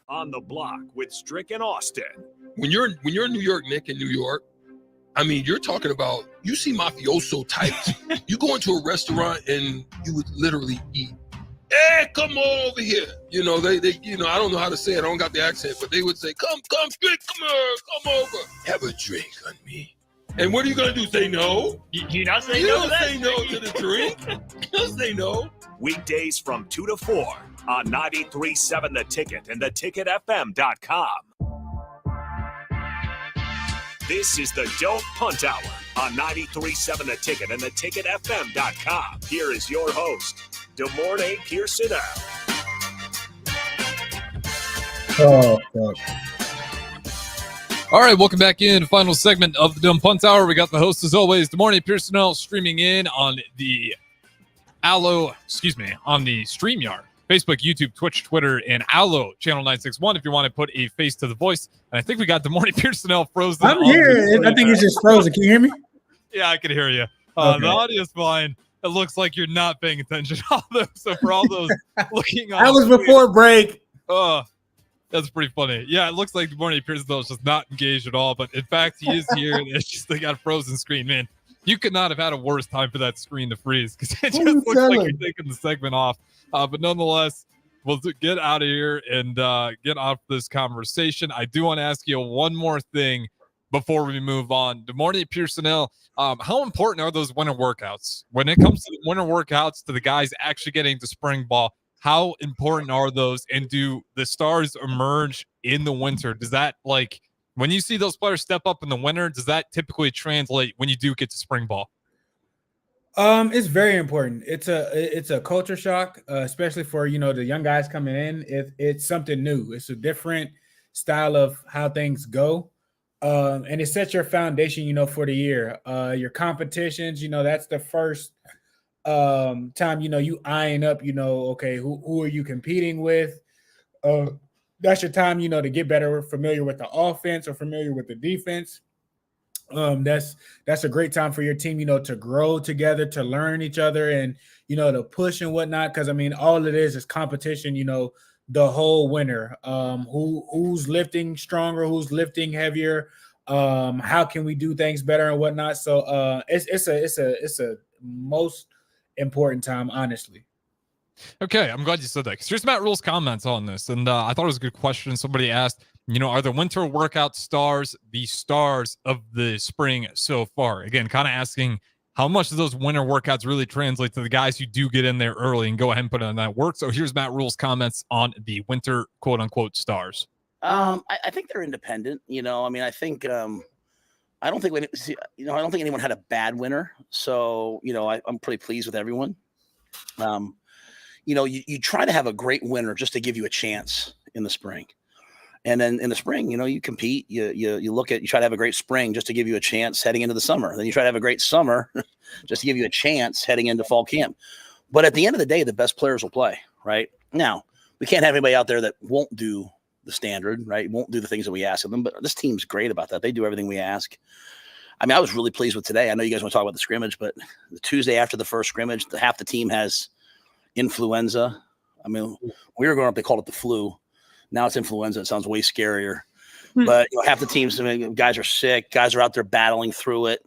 On the Block with Strick and Austin. When you're in New York, Nick, in New York, I mean, you're talking about, you see mafioso types. You go into a restaurant and you would literally eat. Hey, come on over here. You know, they I don't know how to say it. I don't got the accent, but they would say, come, Strick, come here, come over. Have a drink on me. And what are you going to do? Say no? You not say you no don't to that? say no to the drink. You don't say no. Weekdays from 2 to 4 on 93.7 The Ticket and theticketfm.com. This is the Don't Punt Hour on 93.7 The Ticket and theticketfm.com. Here is your host, DeMornay Pierson-El. Oh, fuck. All right, welcome back in. Final segment of the Dumb Punt Hour. We got the host, as always, DeMornay Pierson-El, streaming in on the on the StreamYard, Facebook, YouTube, Twitch, Twitter, and Allo channel 961 if you want to put a face to the voice. And I think we got DeMornay Pierson-El frozen. I'm here. I think it's just frozen. Can you hear me? Yeah, I can hear you. Okay. The audio's fine. It looks like you're not paying attention. So for all those looking on, That was before break. That's pretty funny. Yeah, it looks like DeMornay Pierson-El is just not engaged at all. But in fact, he is here. It's just they got a frozen screen, man. You could not have had a worse time for that screen to freeze because it just looks like you're taking the segment off. But nonetheless, we'll get out of here and get off this conversation. I do want to ask you one more thing before we move on. DeMornay Pierson-El, how important are those winter workouts? When it comes to the winter workouts, to the guys actually getting to spring ball, how important are those? And do the stars emerge in the winter? Does that, like, when you see those players step up in the winter, does that typically translate when you do get to spring ball? It's very important. It's a culture shock, especially for the young guys coming in. It's something new. It's a different style of how things go, and it sets your foundation, for the year. Your competitions, that's the first time you eyeing up. Okay, who are you competing with? That's your time, to get better familiar with the offense or familiar with the defense. That's a great time for your team, to grow together, to learn each other, and to push and whatnot. Because all it is competition. The whole winter. Who's lifting stronger? Who's lifting heavier? How can we do things better and whatnot? So it's a most important time, honestly. Okay, I'm glad you said that because here's Matt Rule's comments on this, and I thought it was a good question. Somebody asked, are the winter workout stars the stars of the spring so far? Again, kind of asking how much do those winter workouts really translate to the guys who do get in there early and go ahead and put in that work. So here's Matt Rule's comments on the winter quote unquote stars. I think they're independent. I think I don't think I don't think anyone had a bad winter. So I'm pretty pleased with everyone. You try to have a great winter just to give you a chance in the spring. And then in the spring, you compete, you try to have a great spring just to give you a chance heading into the summer. Then you try to have a great summer just to give you a chance heading into fall camp. But at the end of the day, the best players will play, right? Now, we can't have anybody out there that won't do the standard, right? Won't do the things that we ask of them. But this team's great about that. They do everything we ask. I was really pleased with today. I know you guys want to talk about the scrimmage, but the Tuesday after the first scrimmage, half the team has influenza. We were growing up, they called it the flu. Now it's influenza. It sounds way scarier. But half the teams, guys are sick. Guys are out there battling through it.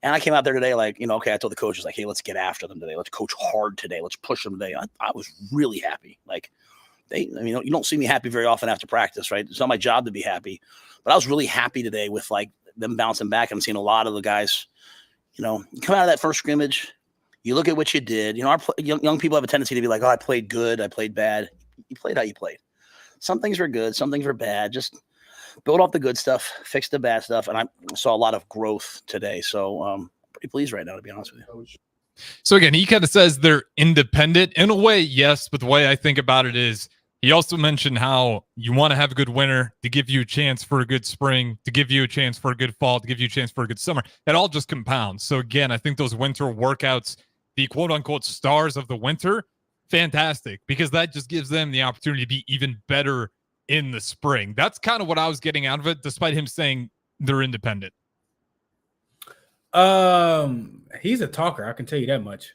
And I came out there today like, okay, I told the coaches, like, hey, let's get after them today. Let's coach hard today. Let's push them today. I was really happy. Like, you don't see me happy very often after practice, right? It's not my job to be happy. But I was really happy today with, like, them bouncing back. I'm seeing a lot of the guys, you come out of that first scrimmage, you look at what you did. Our young people have a tendency to be like, oh, I played good, I played bad. You played how you played. Some things were good, some things were bad. Just build off the good stuff, fix the bad stuff. And I saw a lot of growth today. So pretty pleased right now, to be honest with you. So again, he kind of says they're independent in a way. Yes. But the way I think about it is he also mentioned how you want to have a good winter to give you a chance for a good spring, to give you a chance for a good fall, to give you a chance for a good summer. That all just compounds. So again, I think those winter workouts, the quote unquote stars of the winter, fantastic, because that just gives them the opportunity to be even better in the spring. That's kind of what I was getting out of it, despite him saying they're independent. He's a talker, I can tell you that much.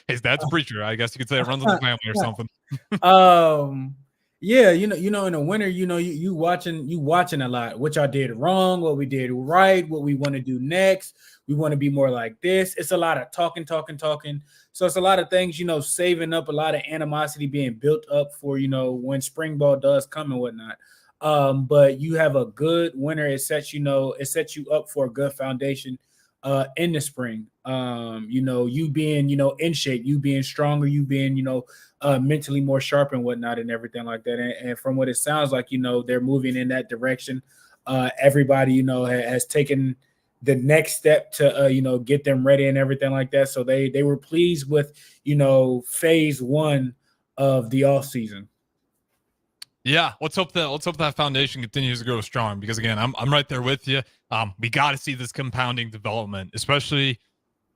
His dad's a preacher. I guess you could say it runs in the family or something. Yeah, in the winter, you watching a lot, which I did wrong, what we did right, what we want to do next. We want to be more like this. It's a lot of talking. So it's a lot of things, saving up, a lot of animosity being built up for, when spring ball does come and whatnot. But you have a good winter. It sets you up for a good foundation in the spring. You being, in shape, you being stronger, you being, mentally more sharp and whatnot and everything like that. And from what it sounds like, they're moving in that direction. Everybody, has taken the next step to, get them ready and everything like that. So they were pleased with, phase one of the off season. Yeah, let's hope that foundation continues to grow strong, because again, I'm right there with you. We got to see this compounding development, especially,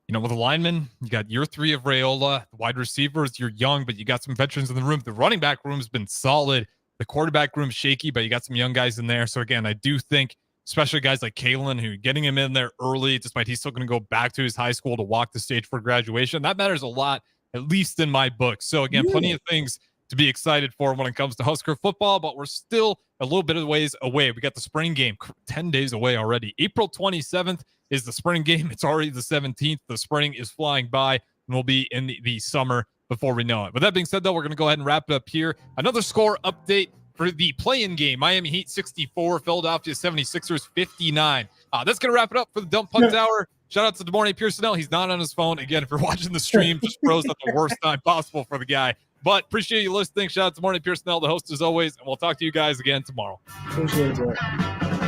with the linemen. You got year 3 of Raiola, the wide receivers, you're young, but you got some veterans in the room. The running back room's been solid. The quarterback room's shaky, but you got some young guys in there. So again, I do think, especially guys like Kalen, who getting him in there early, despite he's still going to go back to his high school to walk the stage for graduation, that matters a lot, at least in my book. So again, plenty of things to be excited for when it comes to Husker football, but we're still a little bit of ways away. We got the spring game 10 days away already. April 27th is the spring game. It's already the 17th. The spring is flying by, and we'll be in the summer before we know it. With that being said, though, we're going to go ahead and wrap it up here. Another score update for the play-in game. Miami Heat 64, Philadelphia 76ers 59. That's going to wrap it up for the Dump Punt Hour. Shout out to Pierson-El. He's not on his phone. Again, if you're watching the stream, just froze at the worst time possible for the guy. But appreciate you listening. Shout out to Pierson-El, the host as always, and we'll talk to you guys again tomorrow. Appreciate it.